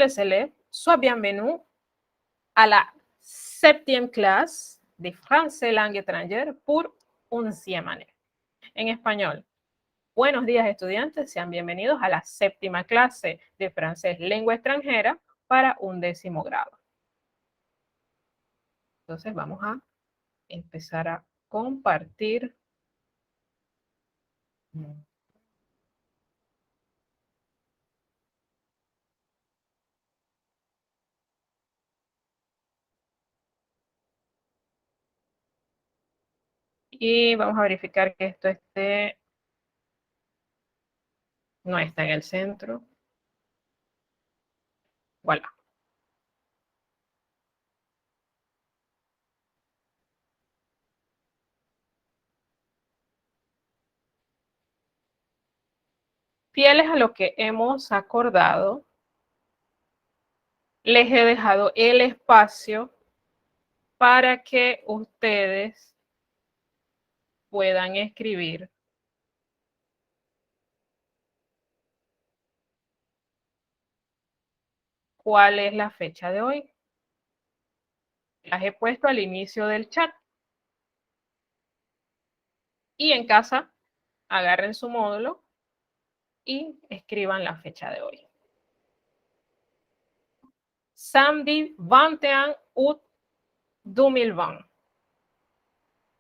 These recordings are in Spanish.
les élèves, sois bienvenue à la 7e clase de français langue étrangère pour 11e année. En español, buenos días estudiantes, sean bienvenidos a la 7ª clase de francés lengua extranjera para 11º grado. Entonces vamos a empezar a compartir. Y vamos a verificar que esto no está en el centro. Voilà. Fieles a lo que hemos acordado, les he dejado el espacio para que ustedes puedan escribir cuál es la fecha de hoy. Las he puesto al inicio del chat. Y en casa, agarren su módulo y escriban la fecha de hoy. Samedi 21 août 2020.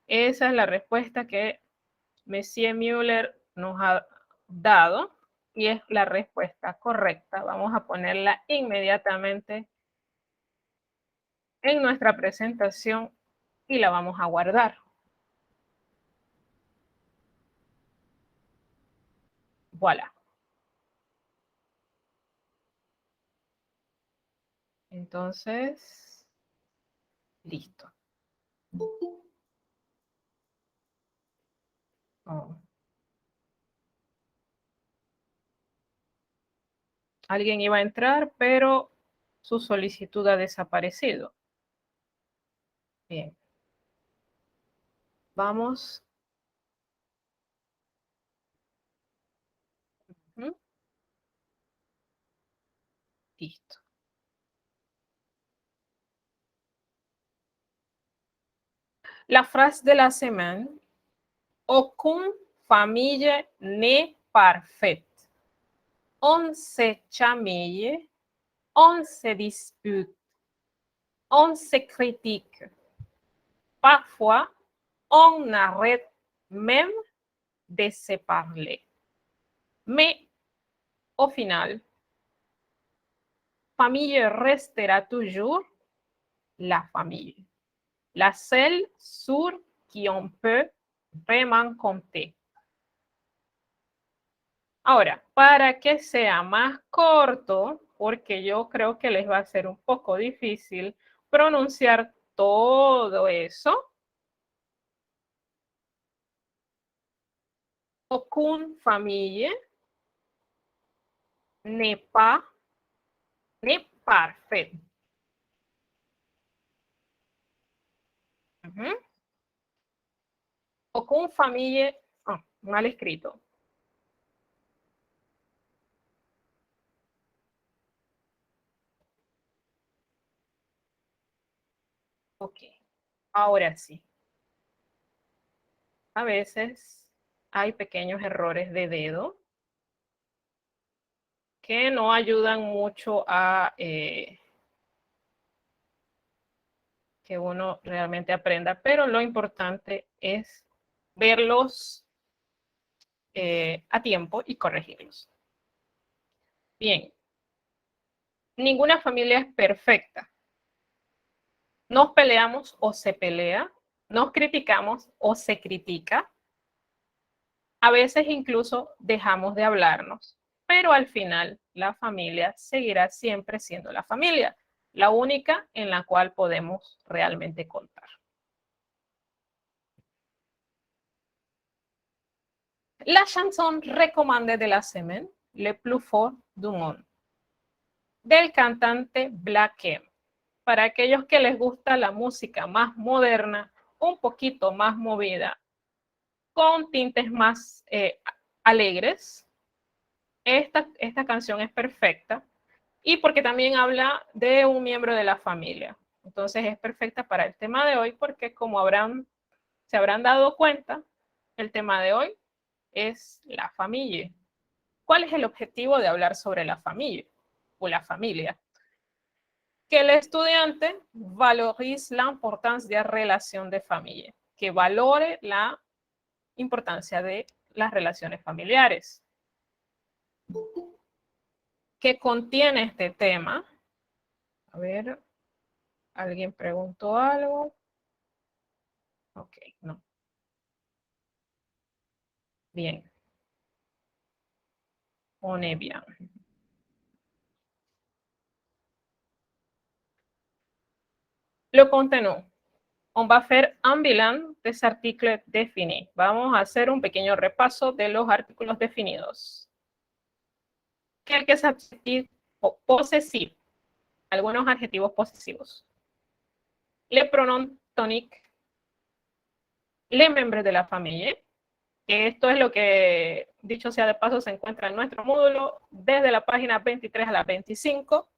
Esa es la respuesta que Monsieur Müller nos ha dado y es la respuesta correcta. Vamos a ponerla inmediatamente en nuestra presentación y la vamos a guardar. Voilà. Entonces, listo. Oh. Alguien iba a entrar, pero su solicitud ha desaparecido. Bien. Vamos. Listo. La frase de la semaine. Aucune famille n'est parfaite. On se chamaille, on se dispute, on se critique. Parfois, on arrête même de se parler. Mais au final, famille restera toujours la famille. La seule sur qui on peut vraiment compter. Ahora, para que sea más corto, porque yo creo que les va a ser un poco difícil pronunciar todo eso, aucune famille n'est parfaite. Aucune famille, mal escrito. Ok, ahora sí. A veces hay pequeños errores de dedo que no ayudan mucho a que uno realmente aprenda, pero lo importante es verlos a tiempo y corregirlos. Bien, ninguna familia es perfecta. Nos peleamos o se pelea, nos criticamos o se critica. A veces incluso dejamos de hablarnos, pero al final la familia seguirá siempre siendo la familia, la única en la cual podemos realmente contar. La chanson recommandée de la semaine, Le plus fort du monde, del cantante Black M. Para aquellos que les gusta la música más moderna, un poquito más movida, con tintes más alegres, esta canción es perfecta. y porque también habla de un miembro de la familia. Entonces es perfecta para el tema de hoy porque como se habrán dado cuenta, el tema de hoy es la familia. ¿Cuál es el objetivo de hablar sobre la familia o la familia? Que el estudiante valorice la importancia de la relación de familia, que valore la importancia de las relaciones familiares. ¿Qué contiene este tema? A ver, ¿alguien preguntó algo? Ok, no. Bien. On est bien. Le contenu. On va faire un bilan des articles définis. Vamos a hacer un pequeño repaso de los artículos definidos. Quelques adjectifs posesivos. Algunos adjetivos posesivos. Les pronoms toniques. Les membres de la familia. Esto es lo que, dicho sea de paso, se encuentra en nuestro módulo desde la página 23 a la 25.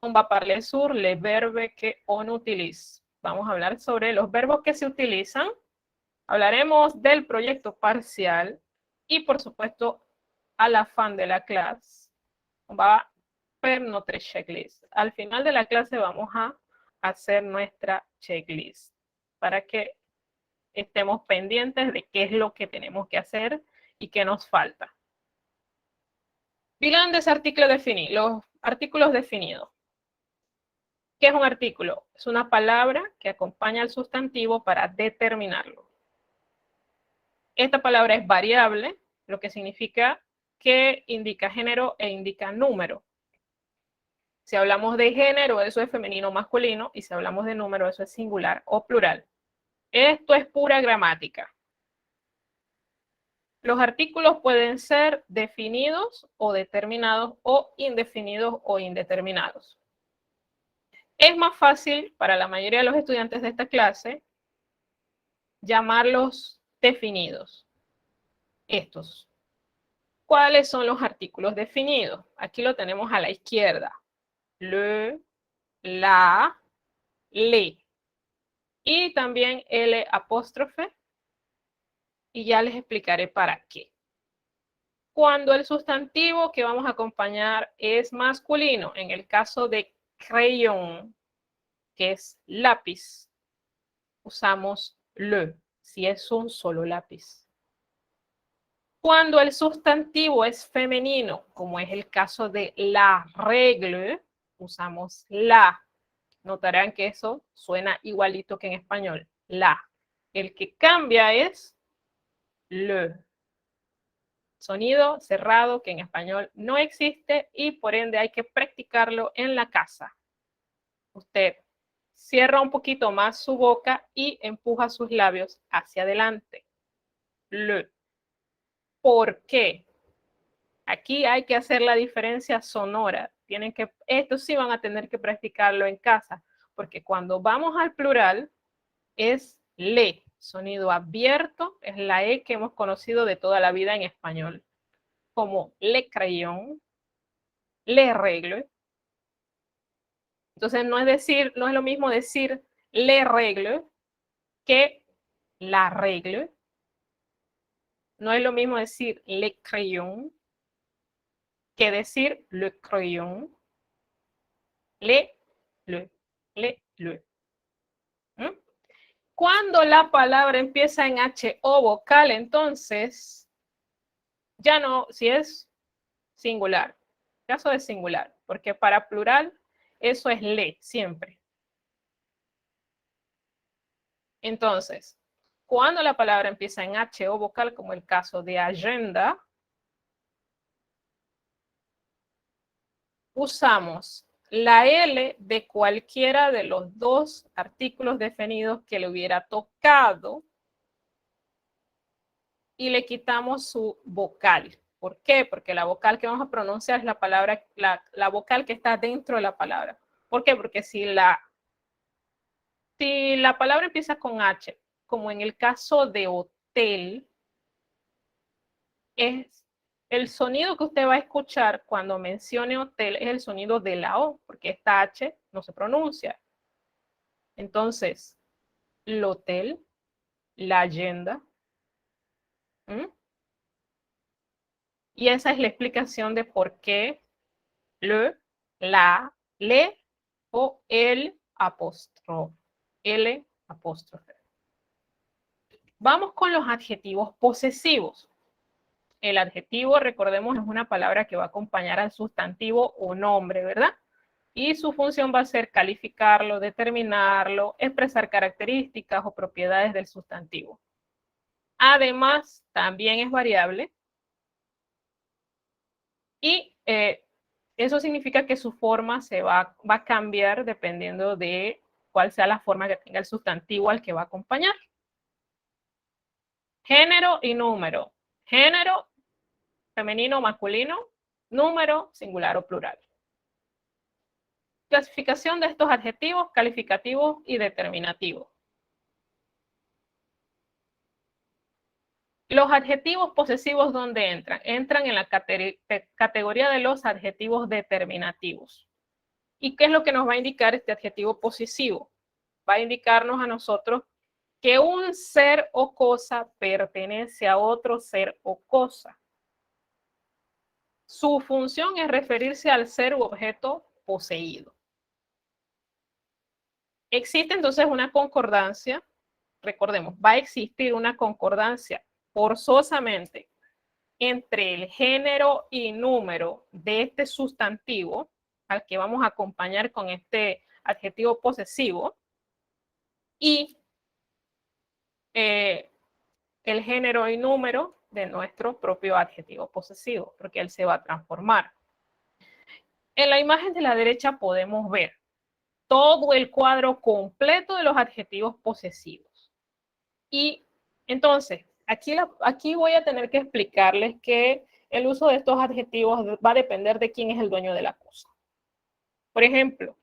On va parler sur les verbes que on utilise. Vamos a hablar sobre los verbos que se utilizan. Hablaremos del proyecto parcial y, por supuesto, a la fin de la clase, on va faire notre checklist. Al final de la clase vamos a hacer nuestra checklist para que estemos pendientes de qué es lo que tenemos que hacer y qué nos falta. Bilan de artículo definido, los artículos definidos. ¿Qué es un artículo? Es una palabra que acompaña al sustantivo para determinarlo. Esta palabra es variable, lo que significa que indica género e indica número. Si hablamos de género, eso es femenino o masculino, y si hablamos de número, eso es singular o plural. Esto es pura gramática. Los artículos pueden ser definidos o determinados o indefinidos o indeterminados. Es más fácil para la mayoría de los estudiantes de esta clase llamarlos definidos. Estos. ¿Cuáles son los artículos definidos? Aquí lo tenemos a la izquierda. Le, la, le. Y también el apóstrofe. Y ya les explicaré para qué. Cuando el sustantivo que vamos a acompañar es masculino, en el caso de crayon, que es lápiz, usamos le, si es un solo lápiz. Cuando el sustantivo es femenino, como es el caso de la règle, usamos la. Notarán que eso suena igualito que en español, la. El que cambia es le. Sonido cerrado que en español no existe y por ende hay que practicarlo en la casa. Usted cierra un poquito más su boca y empuja sus labios hacia adelante. Le. ¿Por qué? Aquí hay que hacer la diferencia sonora. Esto sí van a tener que practicarlo en casa, porque cuando vamos al plural es le, sonido abierto, es la E que hemos conocido de toda la vida en español, como le crayon, le règle. Entonces no es lo mismo decir le règle que la règle. No es lo mismo decir le crayon que decir le crayon. Le. Le. ¿Mm? Cuando la palabra empieza en H o vocal, entonces ya no, si es singular, caso de singular, porque para plural eso es le, siempre. Entonces, cuando la palabra empieza en H o vocal, como el caso de agenda, usamos la L de cualquiera de los dos artículos definidos que le hubiera tocado y le quitamos su vocal. ¿Por qué? Porque la vocal que vamos a pronunciar es la vocal que está dentro de la palabra. ¿Por qué? Porque si la palabra empieza con H, como en el caso de hotel, es el sonido que usted va a escuchar cuando mencione hotel es el sonido de la O, porque esta H no se pronuncia. Entonces, l'hotel, l'agenda. Y esa es la explicación de por qué le, la, le o el apóstrofe. L apóstrofe. Vamos con los adjetivos posesivos. El adjetivo, recordemos, es una palabra que va a acompañar al sustantivo o nombre, ¿verdad? Y su función va a ser calificarlo, determinarlo, expresar características o propiedades del sustantivo. Además, también es variable y eso significa que su forma se va a cambiar dependiendo de cuál sea la forma que tenga el sustantivo al que va a acompañar. Género y número. Género, femenino o masculino. Número, singular o plural. Clasificación de estos adjetivos, calificativos y determinativos. Los adjetivos posesivos, ¿dónde entran? Entran en la categoría de los adjetivos determinativos. ¿Y qué es lo que nos va a indicar este adjetivo posesivo? Va a indicarnos a nosotros que un ser o cosa pertenece a otro ser o cosa. Su función es referirse al ser u objeto poseído. Existe entonces una concordancia, recordemos, va a existir una concordancia forzosamente entre el género y número de este sustantivo al que vamos a acompañar con este adjetivo posesivo y el género y número de nuestro propio adjetivo posesivo, porque él se va a transformar. En la imagen de la derecha podemos ver todo el cuadro completo de los adjetivos posesivos. Y entonces, aquí voy a tener que explicarles que el uso de estos adjetivos va a depender de quién es el dueño de la cosa. Por ejemplo,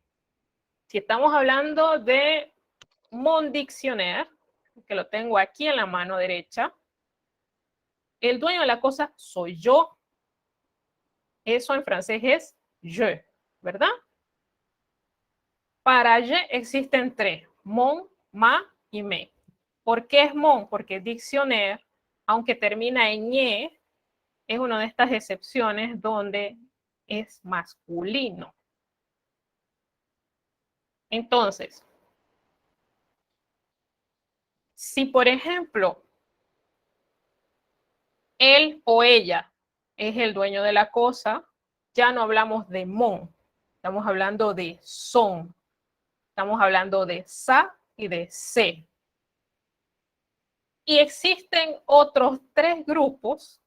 si estamos hablando de mon dictionnaire, que lo tengo aquí en la mano derecha, el dueño de la cosa soy yo. Eso en francés es je, ¿verdad? Para je existen tres, mon, ma y me. ¿Por qué es mon? Porque dictionnaire, aunque termina en ñe, es una de estas excepciones donde es masculino. Entonces, si por ejemplo, él o ella es el dueño de la cosa, ya no hablamos de mon, estamos hablando de son, estamos hablando de sa y de se. Y existen otros tres grupos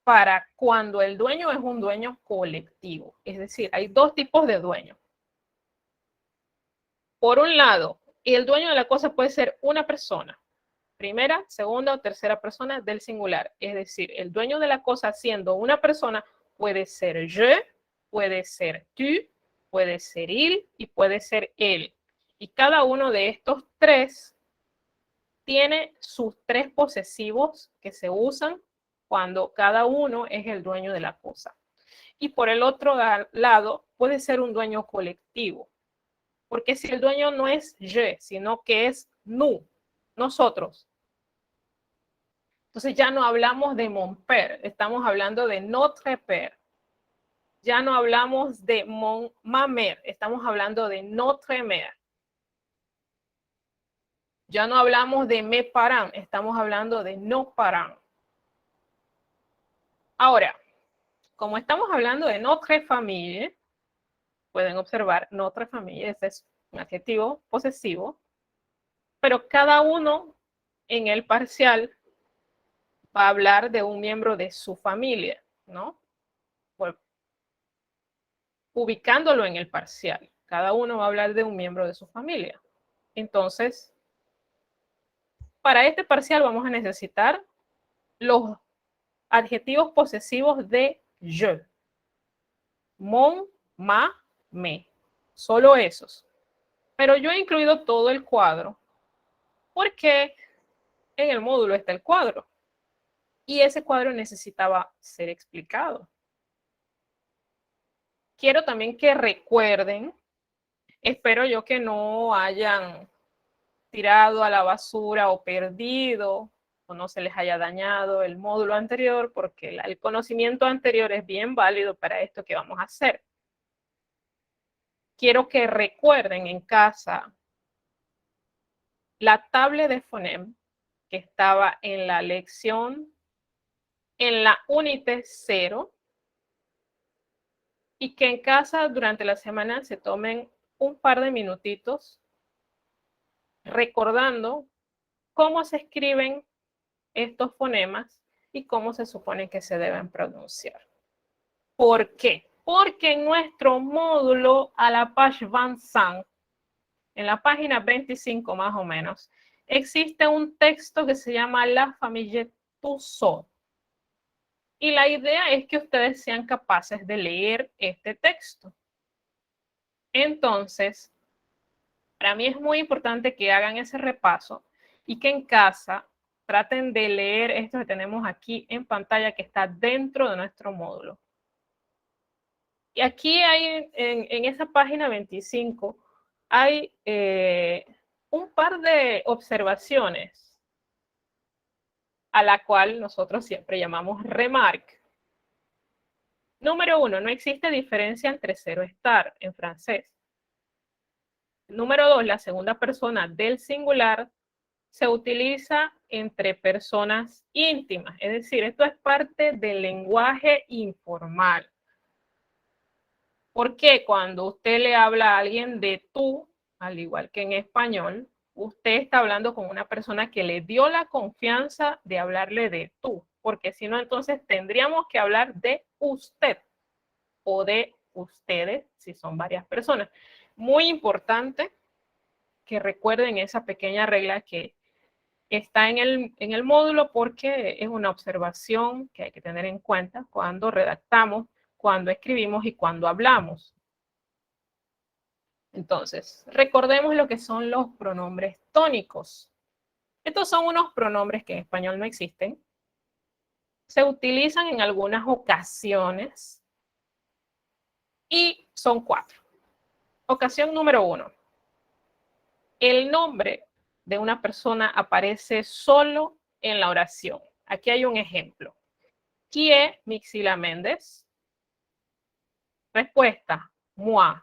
para cuando el dueño es un dueño colectivo. Es decir, hay dos tipos de dueños. Por un lado, el dueño de la cosa puede ser una persona, primera, segunda o tercera persona del singular. Es decir, el dueño de la cosa siendo una persona puede ser je, puede ser tú, puede ser il y puede ser él. Y cada uno de estos tres tiene sus tres posesivos que se usan cuando cada uno es el dueño de la cosa. Y por el otro lado, puede ser un dueño colectivo. Porque si el dueño no es je, sino que es nous, nosotros, entonces ya no hablamos de mon père, estamos hablando de notre père. Ya no hablamos de ma mère, estamos hablando de notre mère. Ya no hablamos de mes parents, estamos hablando de nos parents. Ahora, como estamos hablando de notre famille, pueden observar notre famille, ese es un adjetivo posesivo, pero cada uno en el parcial va a hablar de un miembro de su familia, ¿no? Pues, ubicándolo en el parcial. Cada uno va a hablar de un miembro de su familia. Entonces, para este parcial vamos a necesitar los adjetivos posesivos de je. Mon, ma, me. Solo esos. Pero yo he incluido todo el cuadro porque en el módulo está el cuadro. y ese cuadro necesitaba ser explicado. Quiero también que recuerden, espero yo que no hayan tirado a la basura o perdido o no se les haya dañado el módulo anterior, porque el conocimiento anterior es bien válido para esto que vamos a hacer. Quiero que recuerden en casa la tabla de Fonem que estaba en la lección, en la unité 0, y que en casa durante la semana se tomen un par de minutitos recordando cómo se escriben estos fonemas y cómo se supone que se deben pronunciar. ¿Por qué? Porque en nuestro módulo a la page 25, en la página 25 más o menos, existe un texto que se llama La Famille Tussaud. Y la idea es que ustedes sean capaces de leer este texto. Entonces, para mí es muy importante que hagan ese repaso y que en casa traten de leer esto que tenemos aquí en pantalla, que está dentro de nuestro módulo. Y aquí hay, en esa página 25, hay un par de observaciones a la cual nosotros siempre llamamos remarque. Número 1, no existe diferencia entre ser o estar en francés. Número 2, la segunda persona del singular se utiliza entre personas íntimas, es decir, esto es parte del lenguaje informal. Porque cuando usted le habla a alguien de tú, al igual que en español, usted está hablando con una persona que le dio la confianza de hablarle de tú, porque si no, entonces tendríamos que hablar de usted o de ustedes, si son varias personas. Muy importante que recuerden esa pequeña regla que está en el módulo, porque es una observación que hay que tener en cuenta cuando redactamos, cuando escribimos y cuando hablamos. Entonces, recordemos lo que son los pronombres tónicos. Estos son unos pronombres que en español no existen. Se utilizan en algunas ocasiones y son 4. Ocasión número 1. El nombre de una persona aparece solo en la oración. Aquí hay un ejemplo. ¿Qui est Mixila Méndez? Respuesta, moi.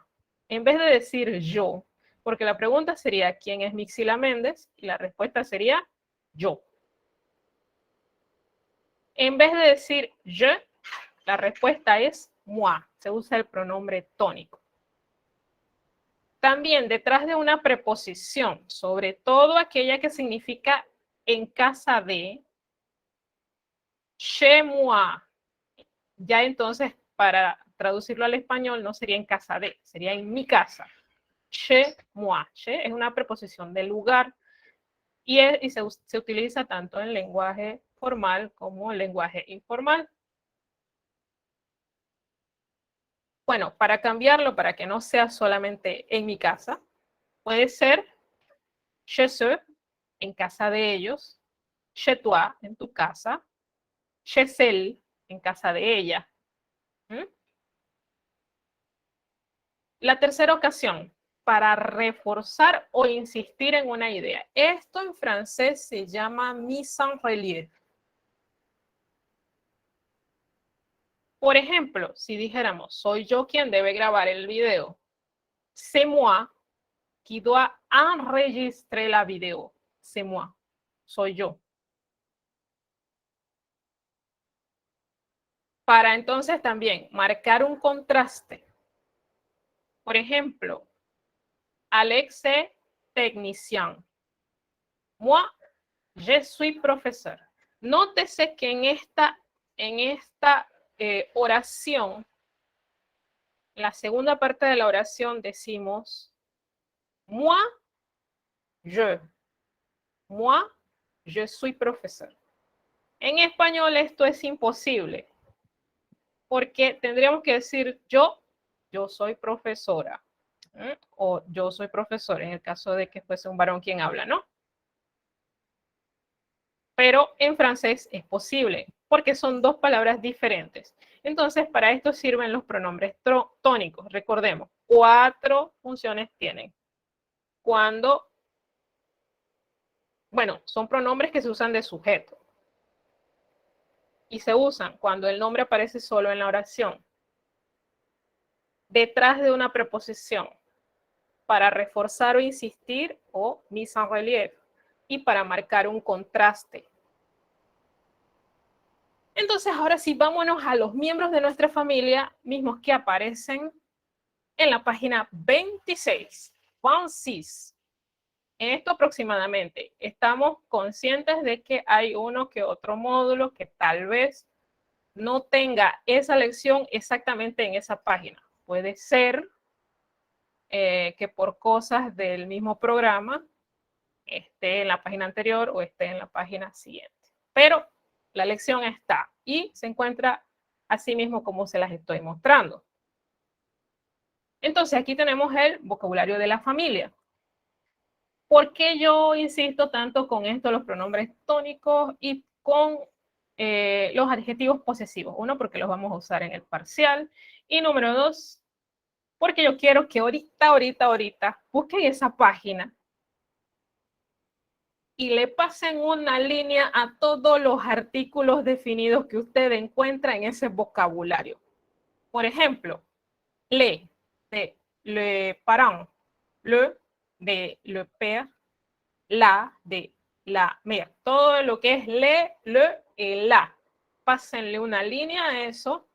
En vez de decir yo, porque la pregunta sería ¿quién es Mixila Méndez? Y la respuesta sería yo. En vez de decir je, la respuesta es moi. Se usa el pronombre tónico. También detrás de una preposición, sobre todo aquella que significa en casa de, chez moi. Ya entonces, para traducirlo al español, no sería en casa de, sería en mi casa. Chez moi. Chez es una preposición de lugar y se utiliza tanto en lenguaje formal como en lenguaje informal. Bueno, para cambiarlo, para que no sea solamente en mi casa, puede ser chez eux, en casa de ellos, chez toi, en tu casa, chez elle, en casa de ella. ¿Mm? La tercera ocasión, para reforzar o insistir en una idea. Esto en francés se llama mise en relief. Por ejemplo, si dijéramos, soy yo quien debe grabar el video. C'est moi qui doit enregistrer la vidéo. C'est moi. Soy yo. Para entonces también marcar un contraste. Por ejemplo, Alex est technicien. Moi, je suis professeur. Nótese que en esta oración, la segunda parte de la oración decimos moi, je. Moi, je suis professeur. En español esto es imposible, porque tendríamos que decir yo soy profesora, o yo soy profesor, en el caso de que fuese un varón quien habla, ¿no? pero en francés es posible, porque son dos palabras diferentes. Entonces, para esto sirven los pronombres tónicos. Recordemos, 4 funciones tienen. Cuando, bueno, son pronombres que se usan de sujeto. Y se usan cuando el nombre aparece solo en la oración, detrás de una preposición, para reforzar o insistir o mise en relief, y para marcar un contraste. Entonces, ahora sí, vámonos a los miembros de nuestra familia, mismos que aparecen en la página 26. 26. En esto aproximadamente, estamos conscientes de que hay uno que otro módulo que tal vez no tenga esa lección exactamente en esa página. Puede ser que por cosas del mismo programa esté en la página anterior o esté en la página siguiente. Pero la lección está y se encuentra así mismo como se las estoy mostrando. Entonces aquí tenemos el vocabulario de la familia. ¿Por qué yo insisto tanto con esto, los pronombres tónicos y con los adjetivos posesivos? Uno, porque los vamos a usar en el parcial. Y número dos, porque yo quiero que ahorita busquen esa página y le pasen una línea a todos los artículos definidos que usted encuentra en ese vocabulario. Por ejemplo, le, de le parent, le, de le père, la, de la mère. Todo lo que es le y la. Pásenle una línea a eso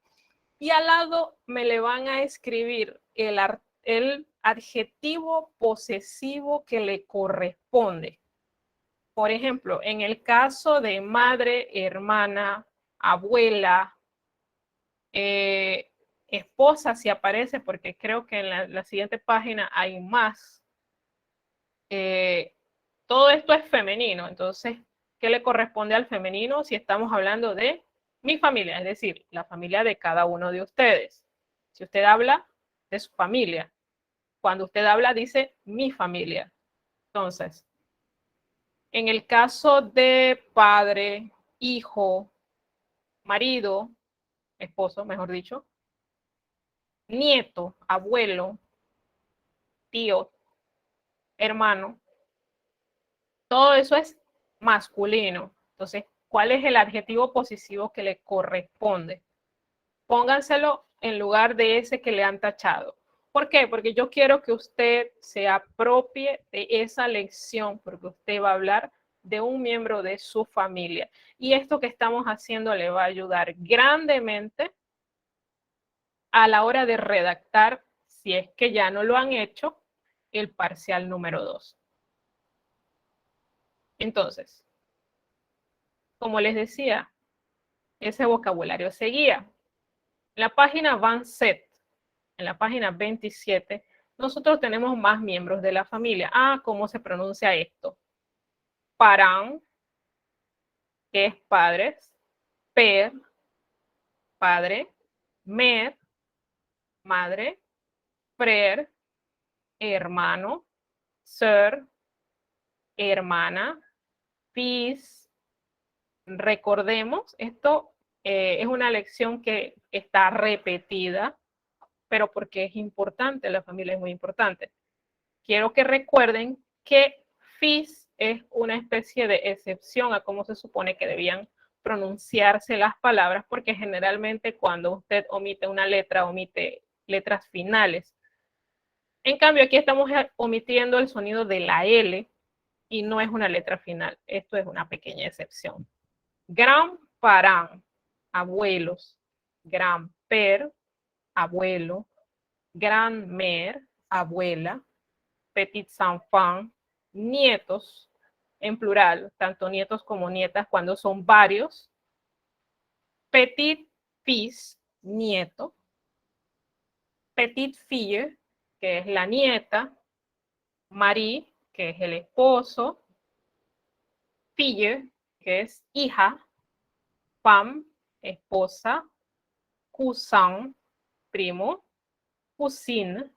y al lado me le van a escribir el adjetivo posesivo que le corresponde. Por ejemplo, en el caso de madre, hermana, abuela, esposa, si aparece, porque creo que en la siguiente página hay más. Todo esto es femenino, entonces, ¿qué le corresponde al femenino si estamos hablando de mi familia? Es decir, la familia de cada uno de ustedes. Si usted habla de su familia, cuando usted habla dice mi familia. Entonces, en el caso de padre, hijo, marido, esposo, mejor dicho, nieto, abuelo, tío, hermano, todo eso es masculino. Entonces, ¿cuál es el adjetivo posesivo que le corresponde? Pónganselo en lugar de ese que le han tachado. ¿Por qué? Porque yo quiero que usted se apropie de esa lección, porque usted va a hablar de un miembro de su familia. Y esto que estamos haciendo le va a ayudar grandemente a la hora de redactar, si es que ya no lo han hecho, el parcial número 2. Entonces, como les decía, ese vocabulario seguía. En la página 27, en la página 27, nosotros tenemos más miembros de la familia. Ah, ¿cómo se pronuncia esto? Parent, que es padres, père, padre, mère, madre, frère, hermano, sœur, hermana, fils. Recordemos, esto es una lección que está repetida, pero porque es importante, la familia es muy importante. Quiero que recuerden que fils es una especie de excepción a cómo se supone que debían pronunciarse las palabras, porque generalmente cuando usted omite una letra, omite letras finales. En cambio, aquí estamos omitiendo el sonido de la L y no es una letra final. Esto es una pequeña excepción. Grand-parent, abuelos. Grand-père, abuelo. Grand-mère, abuela. Petits-enfants, nietos, en plural, tanto nietos como nietas cuando son varios. Petit-fils, nieto. Petite-fille, que es la nieta. Marie, que es el esposo. Fille, que es hija. Femme, esposa. Cousin, primo. Cousine,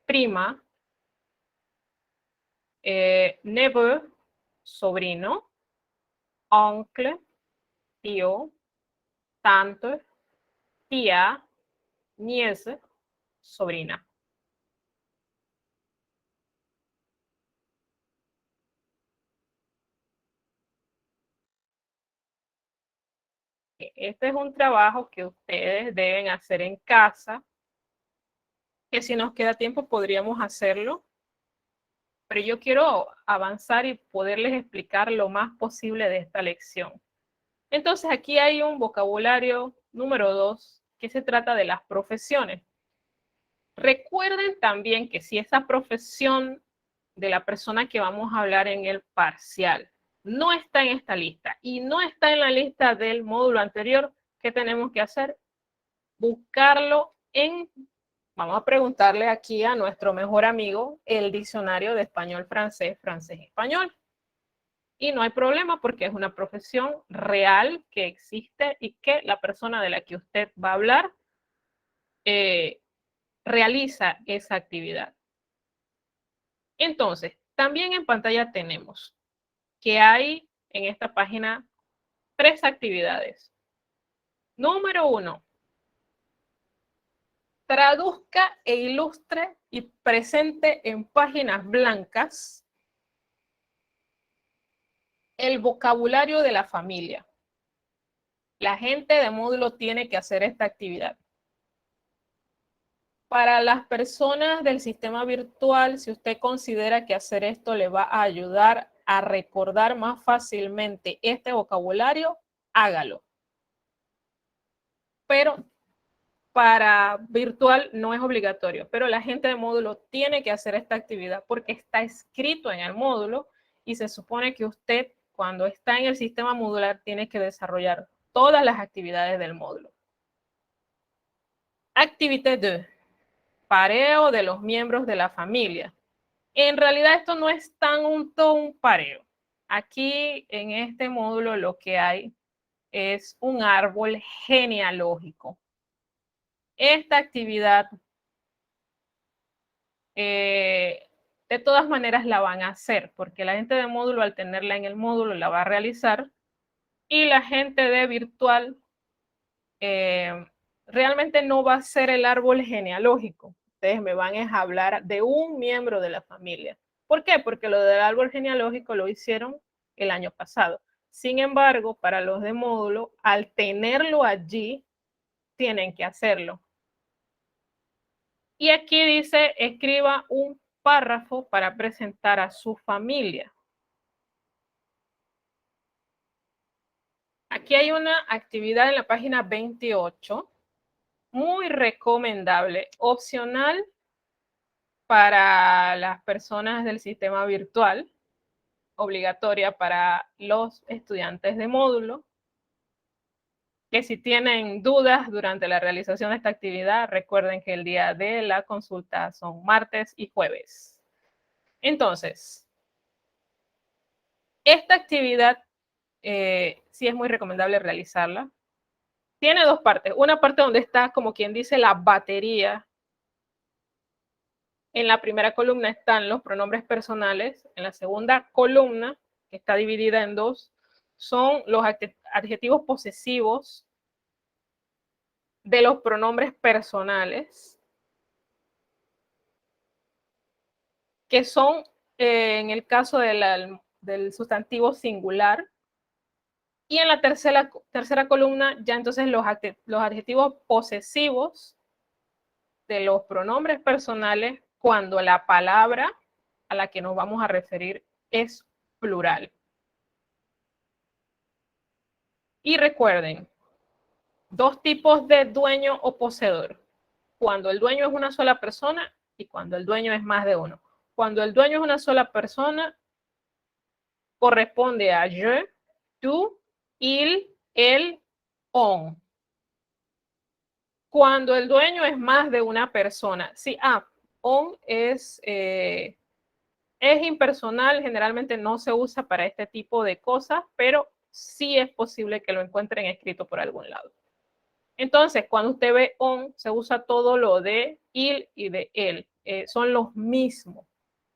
prima. Neveu, sobrino. oncle, tío, tante, tía, niece, sobrina. Este es un trabajo que ustedes deben hacer en casa, que si nos queda tiempo podríamos hacerlo, pero yo quiero avanzar y poderles explicar lo más posible de esta lección. Entonces aquí hay un vocabulario número 2 que se trata de las profesiones. Recuerden también que si esa profesión de la persona que vamos a hablar en el parcial no está en esta lista y no está en la lista del módulo anterior, ¿qué tenemos que hacer? Buscarlo en, vamos a preguntarle aquí a nuestro mejor amigo, el diccionario de español-francés, francés-español. Y no hay problema porque es una profesión real que existe y que la persona de la que usted va a hablar realiza esa actividad. Entonces, también en pantalla tenemos que hay en esta página 3 actividades. Número 1, traduzca e ilustre y presente en páginas blancas el vocabulario de la familia. La gente de módulo tiene que hacer esta actividad. Para las personas del sistema virtual, si usted considera que hacer esto le va a ayudar a recordar más fácilmente este vocabulario, hágalo. Pero para virtual no es obligatorio, pero la gente de módulo tiene que hacer esta actividad porque está escrito en el módulo y se supone que usted cuando está en el sistema modular tiene que desarrollar todas las actividades del módulo. Activité 2. Pareo de los miembros de la familia. En realidad esto no es tan un pareo. Aquí en este módulo lo que hay es un árbol genealógico. Esta actividad de todas maneras la van a hacer porque la gente de módulo al tenerla en el módulo la va a realizar y la gente de virtual realmente no va a ser el árbol genealógico. Ustedes me van a hablar de un miembro de la familia. ¿Por qué? Porque lo del árbol genealógico lo hicieron el año pasado. Sin embargo, para los de módulo, al tenerlo allí, tienen que hacerlo. Y aquí dice, escriba un párrafo para presentar a su familia. Aquí hay una actividad en la página 28, muy recomendable, opcional para las personas del sistema virtual, obligatoria para los estudiantes de módulo, que si tienen dudas durante la realización de esta actividad, recuerden que el día de la consulta son martes y jueves. Entonces, esta actividad sí es muy recomendable realizarla. Tiene dos partes. Una parte donde está, como quien dice, la batería. En la primera columna están los pronombres personales. En la segunda columna, que está dividida en dos, son los adjetivos posesivos de los pronombres personales, que son, en el caso del sustantivo singular. Y en la tercera columna, ya entonces los adjetivos posesivos de los pronombres personales cuando la palabra a la que nos vamos a referir es plural. Y recuerden, dos tipos de dueño o poseedor. Cuando el dueño es una sola persona y cuando el dueño es más de uno. Cuando el dueño es una sola persona, corresponde a je, tú, il, el, on. Cuando el dueño es más de una persona, sí, on es impersonal, generalmente no se usa para este tipo de cosas, pero sí es posible que lo encuentren escrito por algún lado. Entonces, cuando usted ve on, se usa todo lo de il y de él. Son los mismos,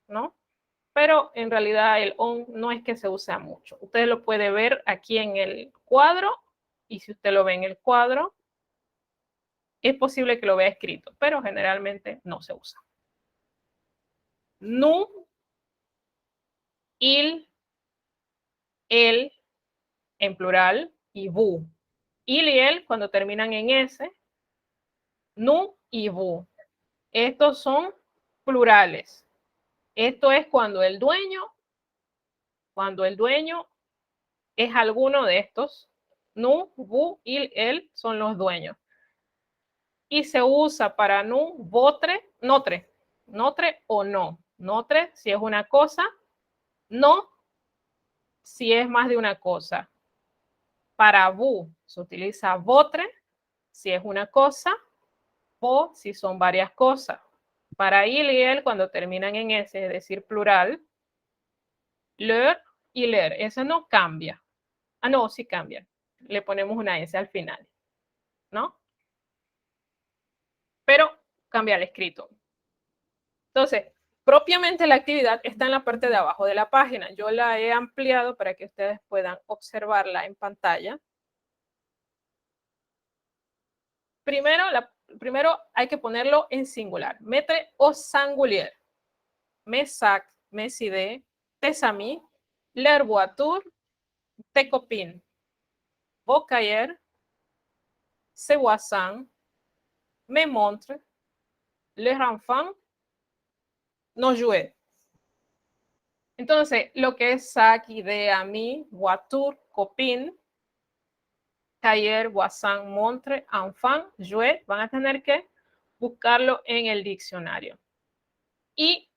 ¿no? pero en realidad el on no es que se usa mucho. Usted lo puede ver aquí en el cuadro, y si usted lo ve en el cuadro, es posible que lo vea escrito, pero generalmente no se usa. Nu, il, el, en plural, y bu. Il y el, cuando terminan en S, nu y bu. Estos son plurales. Esto es cuando el dueño es alguno de estos. Nu, bu, il, el son los dueños. Y se usa para nu, votre, notre. Notre o no. Notre si es una cosa, no si es más de una cosa. Para vous se utiliza votre si es una cosa, o si son varias cosas. Para il y el, cuando terminan en S, es decir, plural, leur y leur, eso no cambia. Ah, no, sí cambia. Le ponemos una S al final, ¿no? Pero cambia el escrito. Entonces, propiamente la actividad está en la parte de abajo de la página. Yo la he ampliado para que ustedes puedan observarla en pantalla. Primero hay que ponerlo en singular. Mettre au singulier. Mes sacs, mes idées, tes amis, leur voiture, tes copines, vos cahiers, ses voisins, mes montres, les enfants, nos jouets. Entonces, lo que es sac, idée, ami, voiture, copine, taller, voisin, montre, enfant, jouet, van a tener que buscarlo en el diccionario. Y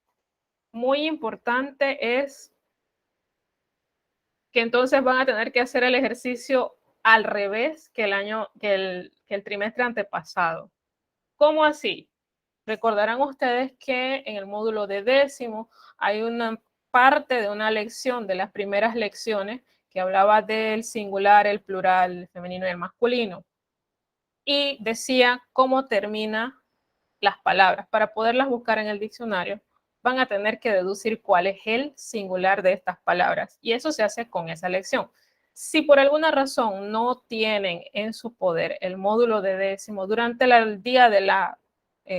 muy importante es que entonces van a tener que hacer el ejercicio al revés que el trimestre antepasado. ¿Cómo así? Recordarán ustedes que en el módulo de décimo hay una parte de una lección, de las primeras lecciones, que hablaba del singular, el plural, el femenino y el masculino. Y decía cómo termina las palabras. Para poderlas buscar en el diccionario, van a tener que deducir cuál es el singular de estas palabras. Y eso se hace con esa lección. Si por alguna razón no tienen en su poder el módulo de décimo durante el día de la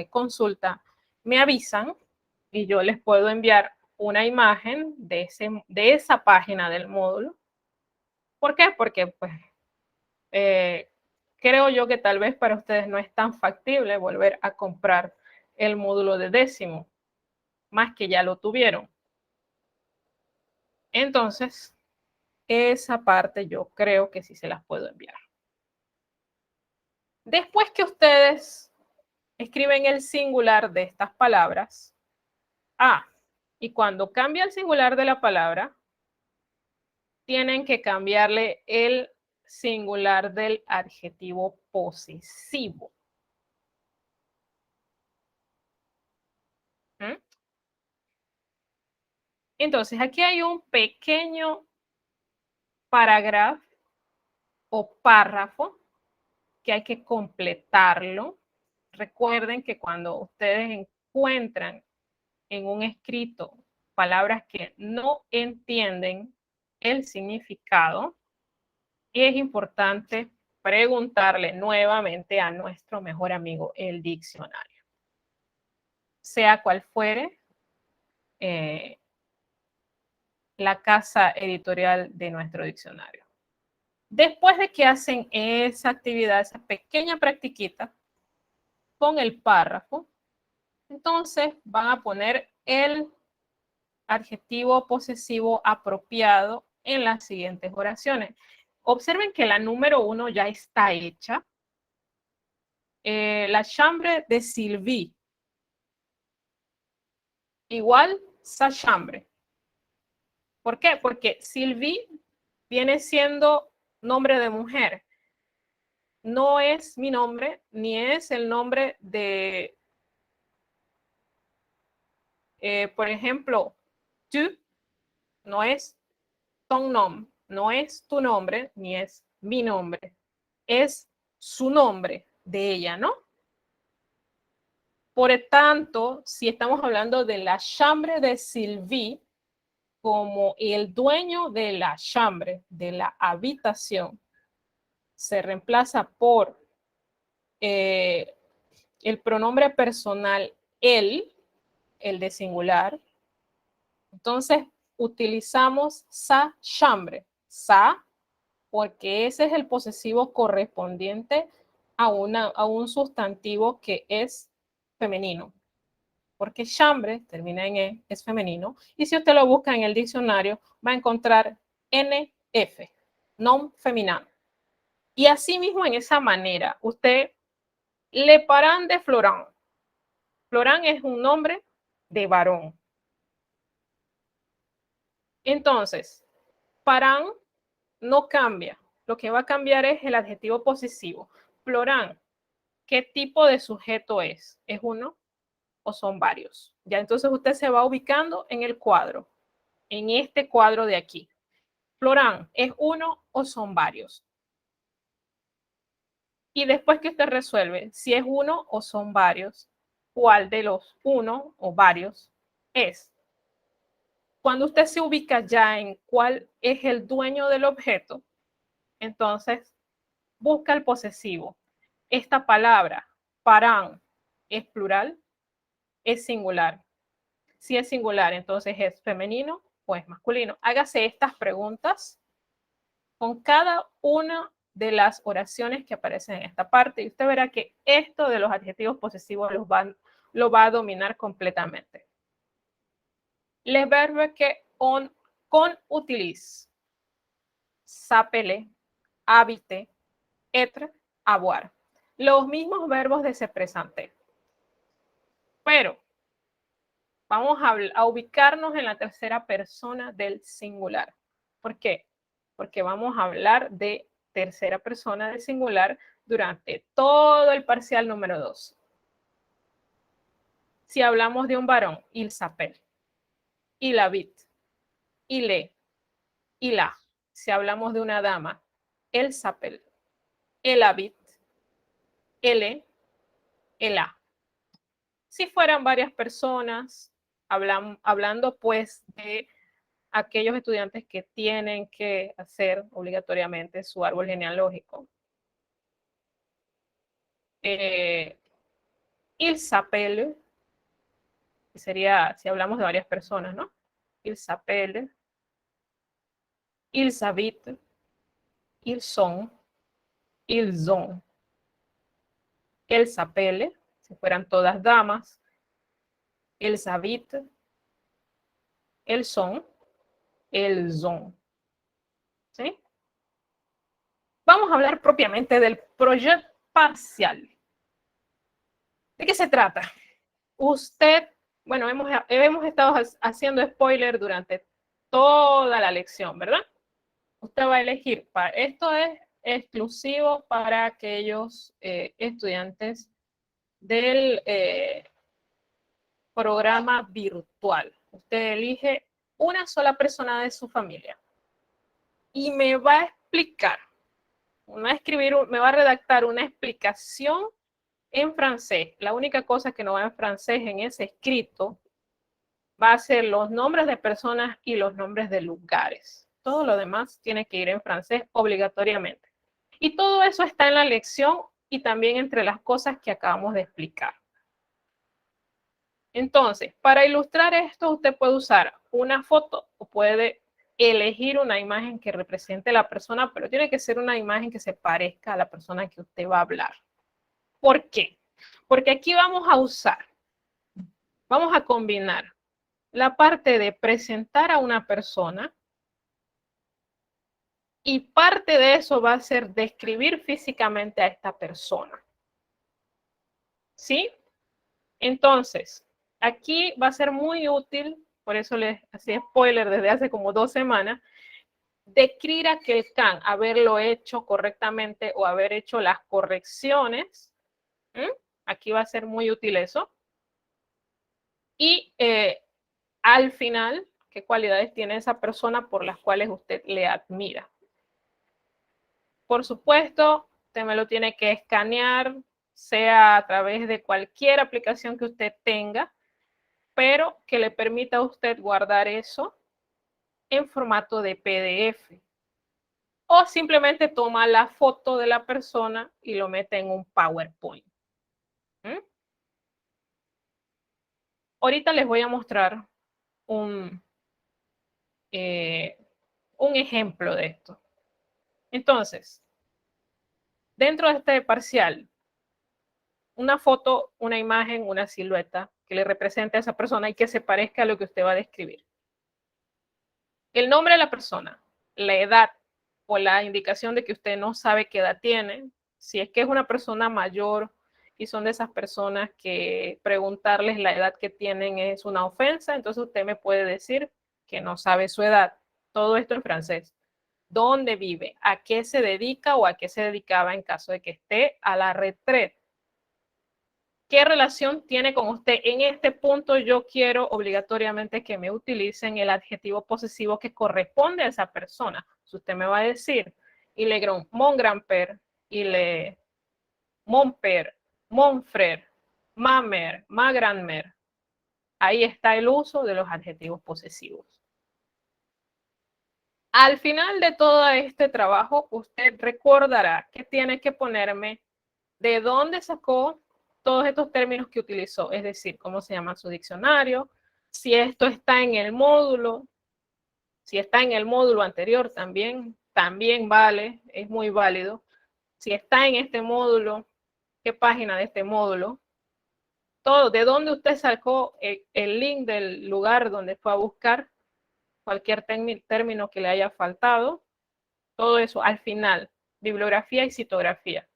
consulta, me avisan y yo les puedo enviar una imagen de esa página del módulo. ¿Por qué? Porque pues, creo yo que tal vez para ustedes no es tan factible volver a comprar el módulo de décimo, más que ya lo tuvieron. Entonces, esa parte yo creo que sí se las puedo enviar. Después que ustedes escriben el singular de estas palabras, y cuando cambia el singular de la palabra, tienen que cambiarle el singular del adjetivo posesivo. Entonces, aquí hay un pequeño parágrafo o párrafo que hay que completarlo. Recuerden que cuando ustedes encuentran en un escrito palabras que no entienden el significado, es importante preguntarle nuevamente a nuestro mejor amigo el diccionario. Sea cual fuere la casa editorial de nuestro diccionario. Después de que hacen esa actividad, esa pequeña practiquita con el párrafo, entonces van a poner el adjetivo posesivo apropiado en las siguientes oraciones. Observen que la número 1 ya está hecha. La chambre de Sylvie. Igual sa chambre. ¿Por qué? Porque Sylvie viene siendo nombre de mujer. No es mi nombre, ni es el nombre de, por ejemplo, tu, no es ton nom, no es tu nombre, ni es mi nombre. Es su nombre de ella, ¿no? Por tanto, si estamos hablando de la chambre de Sylvie, como el dueño de la chambre, de la habitación, se reemplaza por el pronombre personal él, el de singular, entonces utilizamos sa chambre, sa, porque ese es el posesivo correspondiente a un sustantivo que es femenino. Porque chambre termina en E, es femenino, y si usted lo busca en el diccionario, va a encontrar NF, nom femenino. Y así mismo, en esa manera, usted, le parent de Florent. Florent es un nombre de varón. Entonces, parent no cambia. Lo que va a cambiar es el adjetivo posesivo. Florent, ¿qué tipo de sujeto es? ¿Es uno o son varios? Ya entonces usted se va ubicando en el cuadro, en este cuadro de aquí. Florent, ¿es uno o son varios? Y después que usted resuelve si es uno o son varios, ¿cuál de los uno o varios es? Cuando usted se ubica ya en cuál es el dueño del objeto, entonces busca el posesivo. Esta palabra, parent, ¿es plural? ¿Es singular? Si es singular, entonces ¿es femenino o es masculino? Hágase estas preguntas con cada una de las oraciones que aparecen en esta parte y usted verá que esto de los adjetivos posesivos lo va a dominar completamente. Les verbes que con utilise, s'appeler, habiter, être, avoir. Los mismos verbos de se presente. Pero vamos a ubicarnos en la tercera persona del singular. ¿Por qué? Porque vamos a hablar de tercera persona del singular durante todo el parcial número 2. Si hablamos de un varón, il s'appelle, il habite, il est, il a. Si hablamos de una dama, elle s'appelle, elle habite, elle est, elle a. Si fueran varias personas, hablando pues de aquellos estudiantes que tienen que hacer obligatoriamente su árbol genealógico. Il s'appelle, sería si hablamos de varias personas, ¿no? Il s'appelle, ils habitent, ils sont, ils ont. Elle s'appelle, si fueran todas damas, ils habitent, elles sont, elles ont. ¿Sí? Vamos a hablar propiamente del proyecto parcial. ¿De qué se trata? Usted, bueno, hemos estado haciendo spoiler durante toda la lección, ¿verdad? Usted va a elegir, esto es exclusivo para aquellos estudiantes del programa virtual. Usted elige una sola persona de su familia y me va a explicar, me va a redactar una explicación en francés. La única cosa que no va en francés en ese escrito va a ser los nombres de personas y los nombres de lugares. Todo lo demás tiene que ir en francés obligatoriamente. Y todo eso está en la lección y también entre las cosas que acabamos de explicar. Entonces, para ilustrar esto, usted puede usar una foto o puede elegir una imagen que represente a la persona, pero tiene que ser una imagen que se parezca a la persona que usted va a hablar. ¿Por qué? Porque aquí vamos a combinar la parte de presentar a una persona y parte de eso va a ser describir físicamente a esta persona. ¿Sí? Entonces, aquí va a ser muy útil, por eso les hacía spoiler desde hace como 2 semanas, describir aquel can, haberlo hecho correctamente o haber hecho las correcciones. Aquí va a ser muy útil eso. Y al final, qué cualidades tiene esa persona por las cuales usted le admira. Por supuesto, usted me lo tiene que escanear, sea a través de cualquier aplicación que usted tenga, pero que le permita a usted guardar eso en formato de PDF. O simplemente toma la foto de la persona y lo mete en un PowerPoint. Ahorita les voy a mostrar un ejemplo de esto. Entonces, dentro de este parcial, una foto, una imagen, una silueta que le represente a esa persona y que se parezca a lo que usted va a describir. El nombre de la persona, la edad o la indicación de que usted no sabe qué edad tiene. Si es que es una persona mayor y son de esas personas que preguntarles la edad que tienen es una ofensa, entonces usted me puede decir que no sabe su edad. Todo esto en francés. ¿Dónde vive? ¿A qué se dedica o a qué se dedicaba en caso de que esté a la retreta? ¿Qué relación tiene con usted? En este punto yo quiero obligatoriamente que me utilicen el adjetivo posesivo que corresponde a esa persona. Si usted me va a decir, il est grand, mon grand-père, il est mon père, mon frère, ma mère, ma grand-mère. Ahí está el uso de los adjetivos posesivos. Al final de todo este trabajo, usted recordará que tiene que ponerme de dónde sacó todos estos términos que utilizó, es decir, cómo se llama su diccionario, si esto está en el módulo, si está en el módulo anterior también vale, es muy válido. Si está en este módulo, qué página de este módulo, todo, de dónde usted sacó el link del lugar donde fue a buscar cualquier término que le haya faltado, todo eso al final, bibliografía y citografía.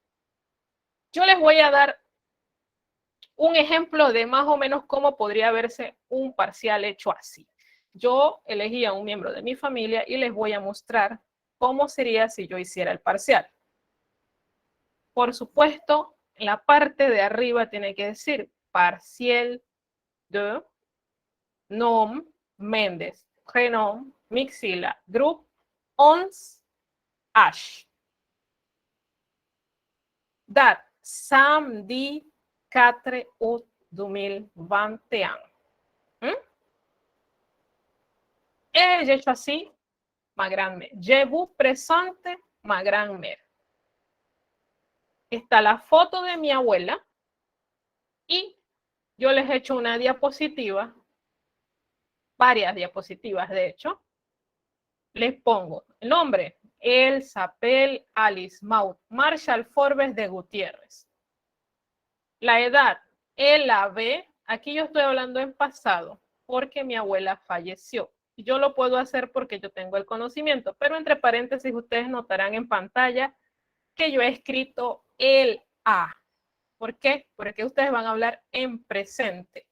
Yo les voy a dar un ejemplo de más o menos cómo podría verse un parcial hecho así. Yo elegí a un miembro de mi familia y les voy a mostrar cómo sería si yo hiciera el parcial. Por supuesto, en la parte de arriba tiene que decir parcial de nom Méndez, prénom, Mixila, groupe 11H. Date samedi 4 août 2021. J'ai choisi ma grand-mère. Je vous présente ma grand-mère. Está la foto de mi abuela y yo les he hecho una diapositiva, varias diapositivas de hecho. Les pongo el nombre, El Sapel Alice Maud, Marshall Forbes de Gutiérrez. La edad, LAB, aquí yo estoy hablando en pasado porque mi abuela falleció. Yo lo puedo hacer porque yo tengo el conocimiento, pero entre paréntesis ustedes notarán en pantalla que yo he escrito el A. ¿Por qué? Porque ustedes van a hablar en presente.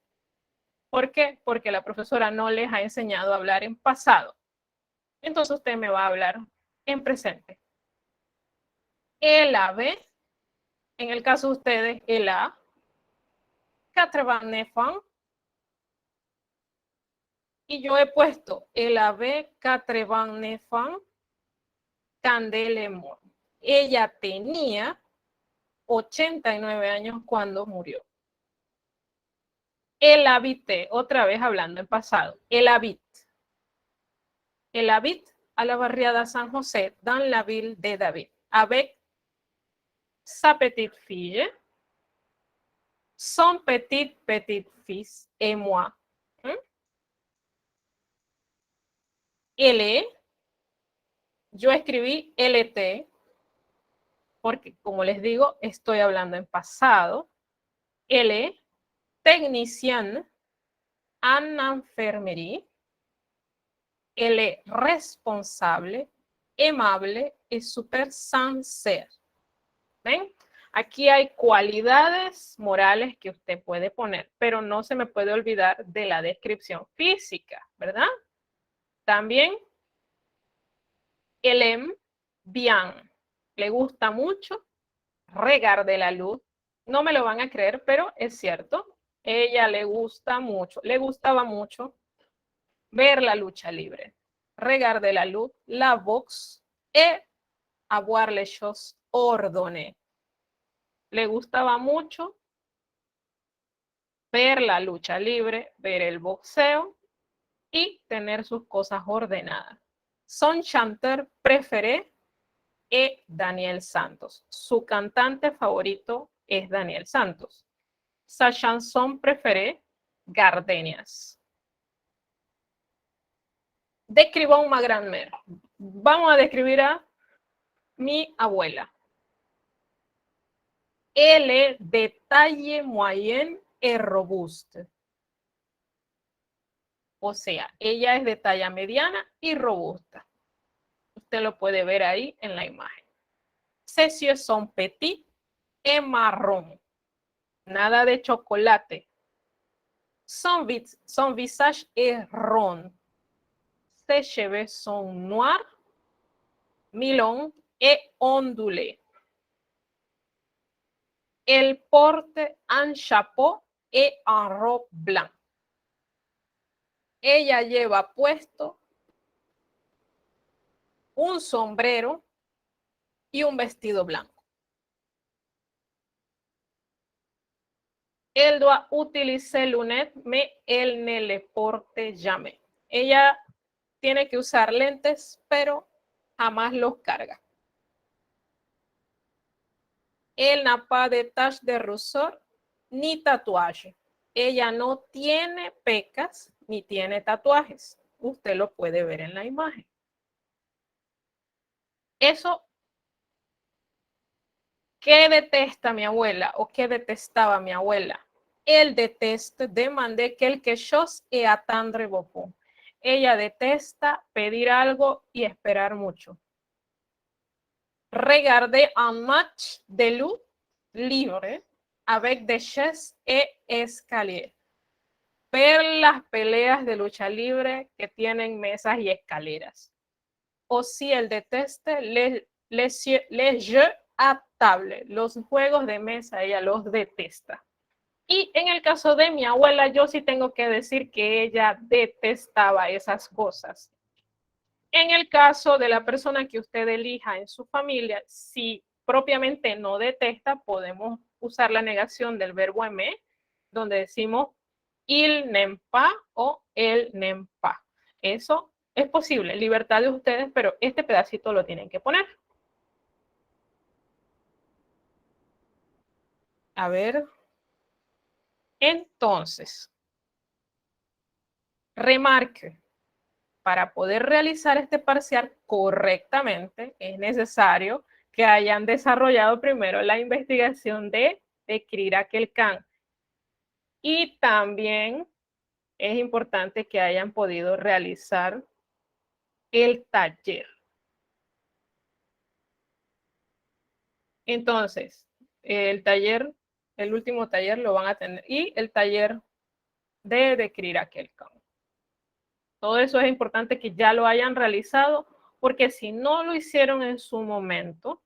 ¿Por qué? Porque la profesora no les ha enseñado a hablar en pasado. Entonces usted me va a hablar en presente. El AB, en el caso de ustedes, el A. 89 ans. Y yo he puesto el AB 89 ans, Candelemont. Ella tenía 89 años cuando murió. El habité, otra vez hablando en pasado, el habite a la barriada San José dans la ville de David, avec sa petite fille, son petit-fils et moi. L, yo escribí LT, porque como les digo, estoy hablando en pasado. L, technicien en enfermería. L, responsable, amable y super sincero. ¿Ven? Aquí hay cualidades morales que usted puede poner, pero no se me puede olvidar de la descripción física, ¿verdad? También el aime bien, le gusta mucho, regarder la luz. No me lo van a creer, pero es cierto. Ella le gusta mucho, le gustaba mucho ver la lucha libre, regarder la luz, la boxe et avoir les choses ordonnées. Le gustaba mucho ver la lucha libre, ver el boxeo y tener sus cosas ordenadas. Son chanteur préféré es Daniel Santos. Su cantante favorito es Daniel Santos. Sa chanson préférée, Gardenias. Describons ma grand-mère. Vamos a describir a mi abuela. Elle est de taille moyenne et robuste. O sea, ella es de talla mediana y robusta. Usted lo puede ver ahí en la imagen. Ses yeux sont petits et marrón. Nada de chocolate. Son visage est rond. Ses cheveux sont noirs, mi-longs et ondulés. Elle porte un chapeau et un robe blanc. Ella lleva puesto un sombrero y un vestido blanco. Elle doit utiliser lunettes, mais elle ne les porte jamais. Ella tiene que usar lentes, pero jamás los carga. Elle n'a pas de taches de rousseur ni tatuaje. Ella no tiene pecas ni tiene tatuajes. Usted lo puede ver en la imagen. Eso, ¿qué detesta mi abuela o qué detestaba mi abuela? Elle déteste demander quelque chose et attendre beaucoup. Ella detesta pedir algo y esperar mucho. Regarder un match de lutte libre avec des chaises et escaliers. Ver las peleas de lucha libre que tienen mesas y escaleras. O si el deteste les jeux à table, los juegos de mesa, ella los detesta. Y en el caso de mi abuela, yo sí tengo que decir que ella detestaba esas cosas. En el caso de la persona que usted elija en su familia, si propiamente no detesta, podemos usar la negación del verbo aimer, donde decimos il n'aime pas o elle n'aime pas. Eso es posible, libertad de ustedes, pero este pedacito lo tienen que poner. A ver. Entonces, remarque, para poder realizar este parcial correctamente, es necesario que hayan desarrollado primero la investigación de Crirac-Quelcan. Y también es importante que hayan podido realizar el taller. Entonces, el taller, el último taller lo van a tener, y el taller de Crirac-Quelcan. Todo eso es importante que ya lo hayan realizado, porque si no lo hicieron en su momento,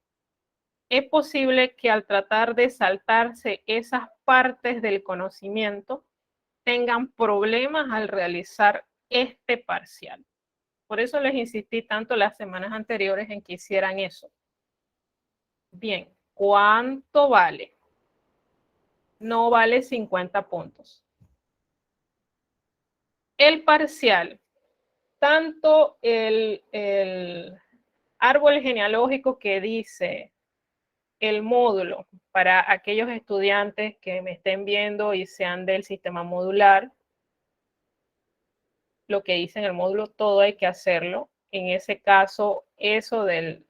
es posible que al tratar de saltarse esas partes del conocimiento tengan problemas al realizar este parcial. Por eso les insistí tanto las semanas anteriores en que hicieran eso. Bien, ¿cuánto vale? No vale 50 puntos. El parcial, tanto el árbol genealógico que dice el módulo para aquellos estudiantes que me estén viendo y sean del sistema modular, lo que dice en el módulo, todo hay que hacerlo. En ese caso, eso del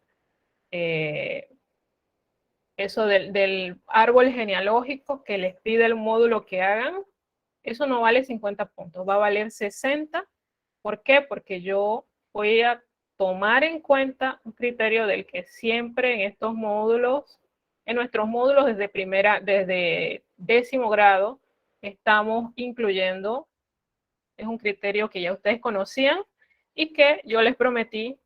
árbol genealógico que les pide el módulo que hagan, eso no vale 50 puntos, va a valer 60. ¿Por qué? Porque yo voy a tomar en cuenta un criterio del que siempre en estos módulos, en nuestros módulos desde 10º grado, estamos incluyendo, es un criterio que ya ustedes conocían y que yo les prometí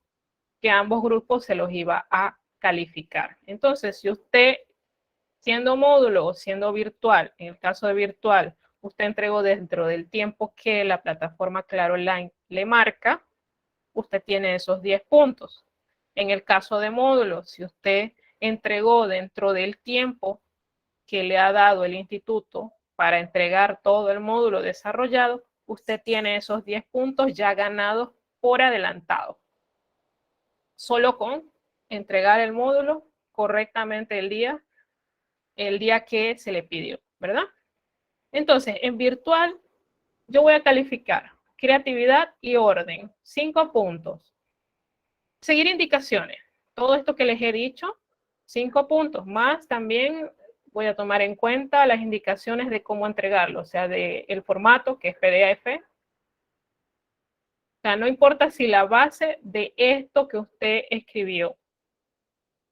que ambos grupos se los iba a calificar. Entonces, si usted, siendo módulo o siendo virtual, en el caso de virtual, usted entregó dentro del tiempo que la plataforma Claro Online le marca, usted tiene esos 10 puntos. En el caso de módulo, si usted entregó dentro del tiempo que le ha dado el instituto para entregar todo el módulo desarrollado, usted tiene esos 10 puntos ya ganados por adelantado. Solo con entregar el módulo correctamente el día que se le pidió, ¿verdad? Entonces, en virtual, yo voy a calificar creatividad y orden, 5 puntos. Seguir indicaciones, todo esto que les he dicho, 5 puntos, más también voy a tomar en cuenta las indicaciones de cómo entregarlo, o sea, del formato que es PDF. O sea, no importa si la base de esto que usted escribió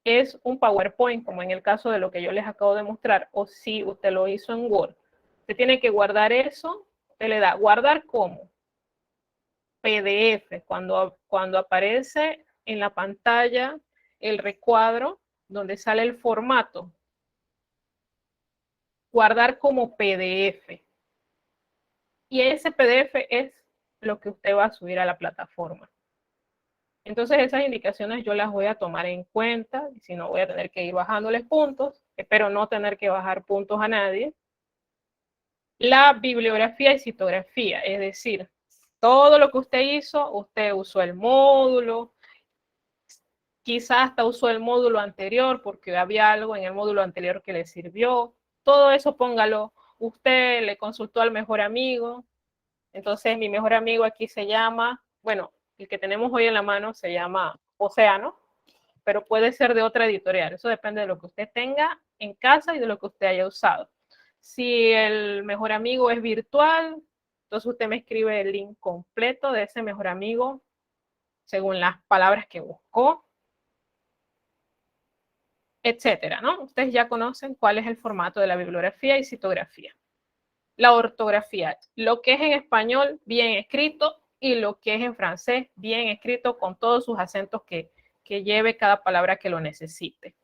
es un PowerPoint, como en el caso de lo que yo les acabo de mostrar, o si usted lo hizo en Word. Usted tiene que guardar eso, usted le da guardar como PDF, cuando aparece en la pantalla el recuadro donde sale el formato, guardar como PDF. Y ese PDF es lo que usted va a subir a la plataforma. Entonces esas indicaciones yo las voy a tomar en cuenta, y si no voy a tener que ir bajándoles puntos, espero no tener que bajar puntos a nadie. La bibliografía y citografía, es decir, todo lo que usted hizo, usted usó el módulo, quizás hasta usó el módulo anterior porque había algo en el módulo anterior que le sirvió, todo eso póngalo. Usted le consultó al mejor amigo, entonces mi mejor amigo aquí se llama, bueno, el que tenemos hoy en la mano se llama Océano, pero puede ser de otra editorial, eso depende de lo que usted tenga en casa y de lo que usted haya usado. Si el mejor amigo es virtual, entonces usted me escribe el link completo de ese mejor amigo según las palabras que buscó, etcétera, ¿no? Ustedes ya conocen cuál es el formato de la bibliografía y citografía. La ortografía, lo que es en español bien escrito y lo que es en francés bien escrito con todos sus acentos que lleve cada palabra que lo necesite.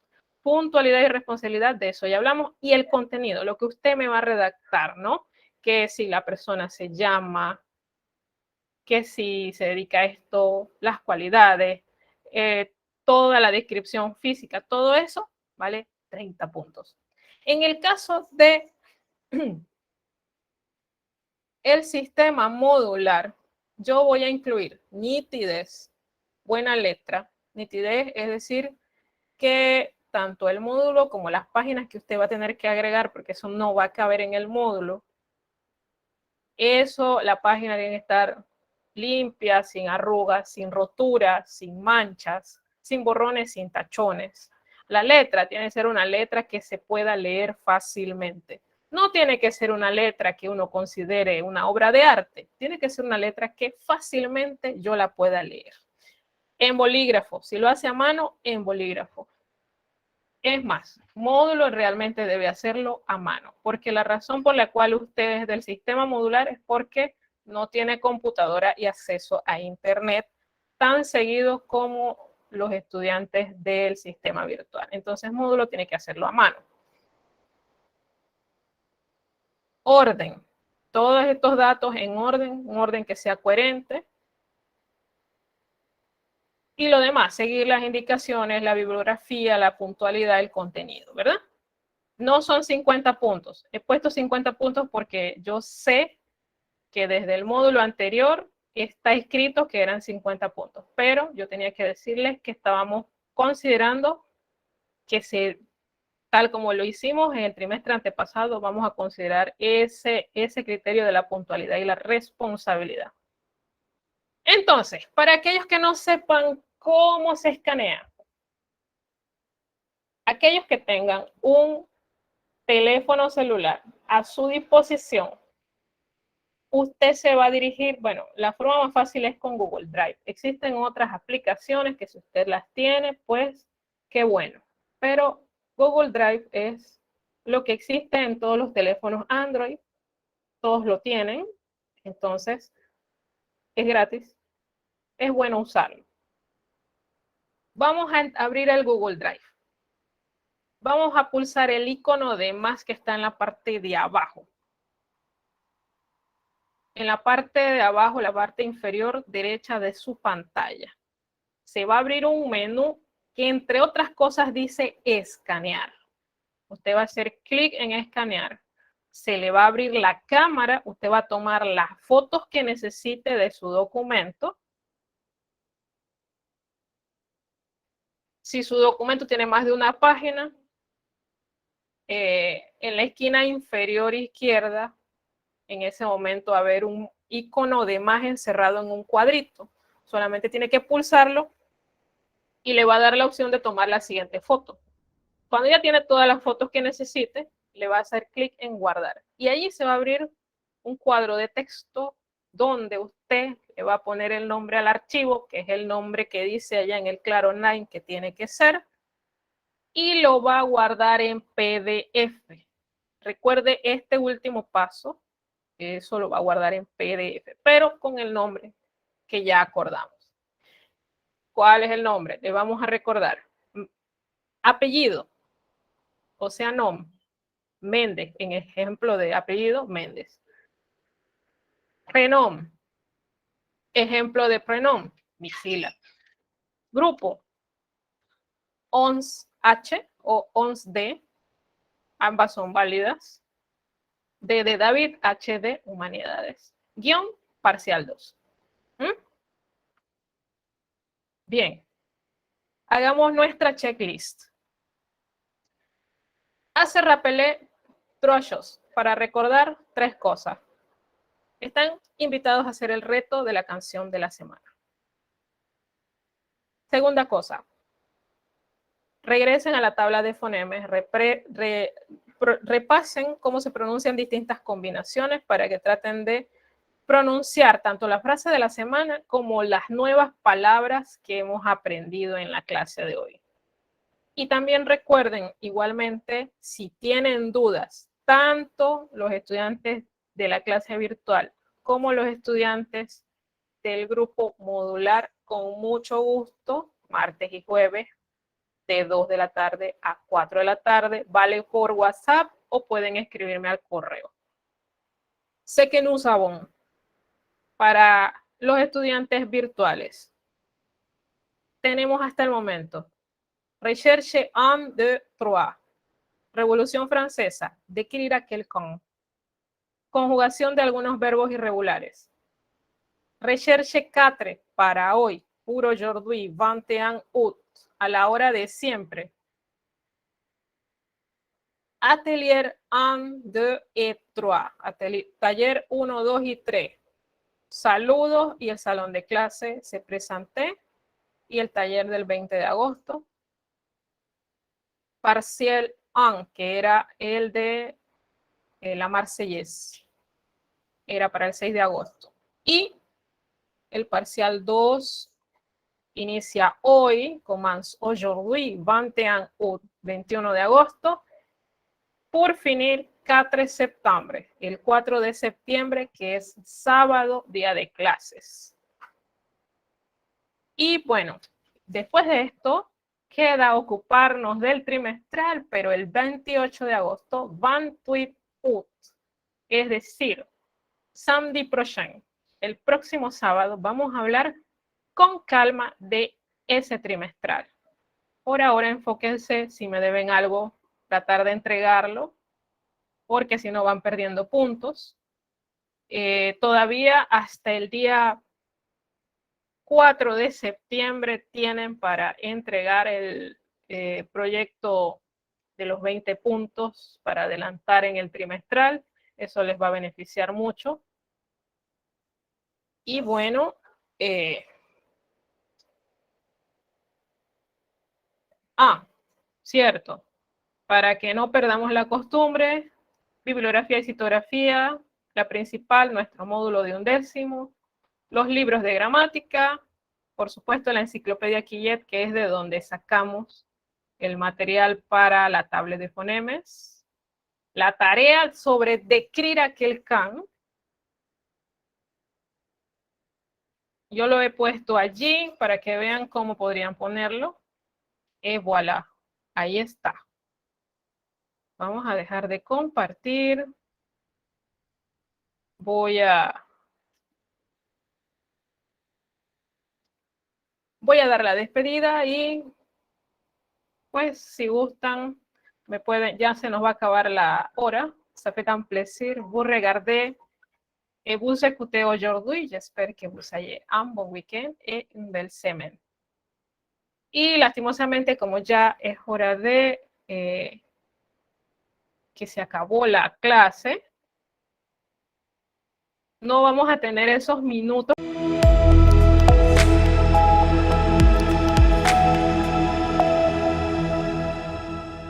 Puntualidad y responsabilidad, de eso ya hablamos. Y el contenido, lo que usted me va a redactar, ¿no? Que si la persona se llama, que si se dedica a esto, las cualidades, toda la descripción física, todo eso vale 30 puntos. En el caso de el sistema modular, yo voy a incluir nitidez, buena letra, nitidez, es decir, que tanto el módulo como las páginas que usted va a tener que agregar, porque eso no va a caber en el módulo, eso, la página tiene que estar limpia, sin arrugas, sin roturas, sin manchas, sin borrones, sin tachones. La letra tiene que ser una letra que se pueda leer fácilmente. No tiene que ser una letra que uno considere una obra de arte, tiene que ser una letra que fácilmente yo la pueda leer. En bolígrafo, si lo hace a mano, en bolígrafo. Es más, módulo realmente debe hacerlo a mano, porque la razón por la cual usted es del sistema modular es porque no tiene computadora y acceso a internet tan seguido como los estudiantes del sistema virtual. Entonces, módulo tiene que hacerlo a mano. Orden. Todos estos datos en orden, un orden que sea coherente. Y lo demás, seguir las indicaciones, la bibliografía, la puntualidad, el contenido, ¿verdad? No son 50 puntos. He puesto 50 puntos porque yo sé que desde el módulo anterior está escrito que eran 50 puntos, pero yo tenía que decirles que estábamos considerando que tal como lo hicimos en el trimestre antepasado, vamos a considerar ese criterio de la puntualidad y la responsabilidad. Entonces, para aquellos que no sepan cómo se escanea, aquellos que tengan un teléfono celular a su disposición, usted se va a dirigir, bueno, la forma más fácil es con Google Drive. Existen otras aplicaciones que si usted las tiene, pues qué bueno. Pero Google Drive es lo que existe en todos los teléfonos Android. Todos lo tienen. Entonces, es gratis. Es bueno usarlo. Vamos a abrir el Google Drive. Vamos a pulsar el icono de más que está en la parte de abajo. En la parte de abajo, la parte inferior derecha de su pantalla. Se va a abrir un menú que entre otras cosas dice escanear. Usted va a hacer clic en escanear. se le va a abrir la cámara, usted va a tomar las fotos que necesite de su documento. Si su documento tiene más de una página, en la esquina inferior izquierda, en ese momento va a haber un icono de más encerrado en un cuadrito. Solamente tiene que pulsarlo y le va a dar la opción de tomar la siguiente foto. Cuando ya tiene todas las fotos que necesite, le va a hacer clic en guardar. Y allí se va a abrir un cuadro de texto donde usted le va a poner el nombre al archivo, que es el nombre que dice allá en el Claro Online que tiene que ser, y lo va a guardar en PDF. Recuerde este último paso, eso lo va a guardar en PDF, pero con el nombre que ya acordamos. ¿Cuál es el nombre? Le vamos a recordar. Apellido, o sea, nombre. Méndez, en ejemplo de apellido, Méndez. Prenom, ejemplo de prenom, Mixila. Grupo, ONS-H o ONS-D, ambas son válidas. D de David, H de Humanidades. Guión, parcial 2. Bien, hagamos nuestra checklist. Hace rappelé trochos para recordar 3 cosas. Están invitados a hacer el reto de la canción de la semana. Segunda cosa, regresen a la tabla de fonemes, repasen cómo se pronuncian distintas combinaciones para que traten de pronunciar tanto la frase de la semana como las nuevas palabras que hemos aprendido en la clase de hoy. Y también recuerden, igualmente, si tienen dudas, tanto los estudiantes de la clase virtual como los estudiantes del grupo modular, con mucho gusto, martes y jueves, de 2 de la tarde a 4 de la tarde, vale por WhatsApp o pueden escribirme al correo. Sé que no usamos para los estudiantes virtuales. Tenemos hasta el momento Recherche 1, 2, 3. Revolución Francesa, décrire à quelqu'un. Conjugación de algunos verbos irregulares. Recherche 4, para hoy, pour aujourd'hui, 21 août, a la hora de siempre. Atelier 1, 2 y 3. Taller 1, 2 y 3. Saludos y el salón de clase se presenté y el taller del 20 de agosto. Parcial 1, que era el de la Marseillaise, era para el 6 de agosto. Y el parcial 2 inicia hoy, commence aujourd'hui, 21 août, 21 de agosto, por finir 4 de septiembre, el 4 de septiembre, que es sábado, día de clases. Y bueno, después de esto, queda ocuparnos del trimestral, pero el 28 de agosto, 28 août, es decir, samedi prochain, el próximo sábado, vamos a hablar con calma de ese trimestral. Por ahora, enfóquense, si me deben algo, tratar de entregarlo, porque si no van perdiendo puntos. Todavía hasta el día 4 de septiembre tienen para entregar el proyecto de los 20 puntos para adelantar en el trimestral. Eso les va a beneficiar mucho. Y bueno, cierto, para que no perdamos la costumbre, bibliografía y citografía, la principal, nuestro módulo de 1º, los libros de gramática, por supuesto la enciclopedia Quillet, que es de donde sacamos el material para la tablet de fonemes, la tarea sobre décrire à quelqu'un, yo lo he puesto allí para que vean cómo podrían ponerlo, y voilà, ahí está. Vamos a dejar de compartir. Voy a dar la despedida y pues si gustan, me pueden, ya se nos va a acabar la hora. Ça fait un plaisir vous regarder et vous écouter aujourd'hui. J'espère que vous ayez un bon week-end et une belle semaine. Y lastimosamente, como ya es hora de que se acabó la clase, no vamos a tener esos minutos.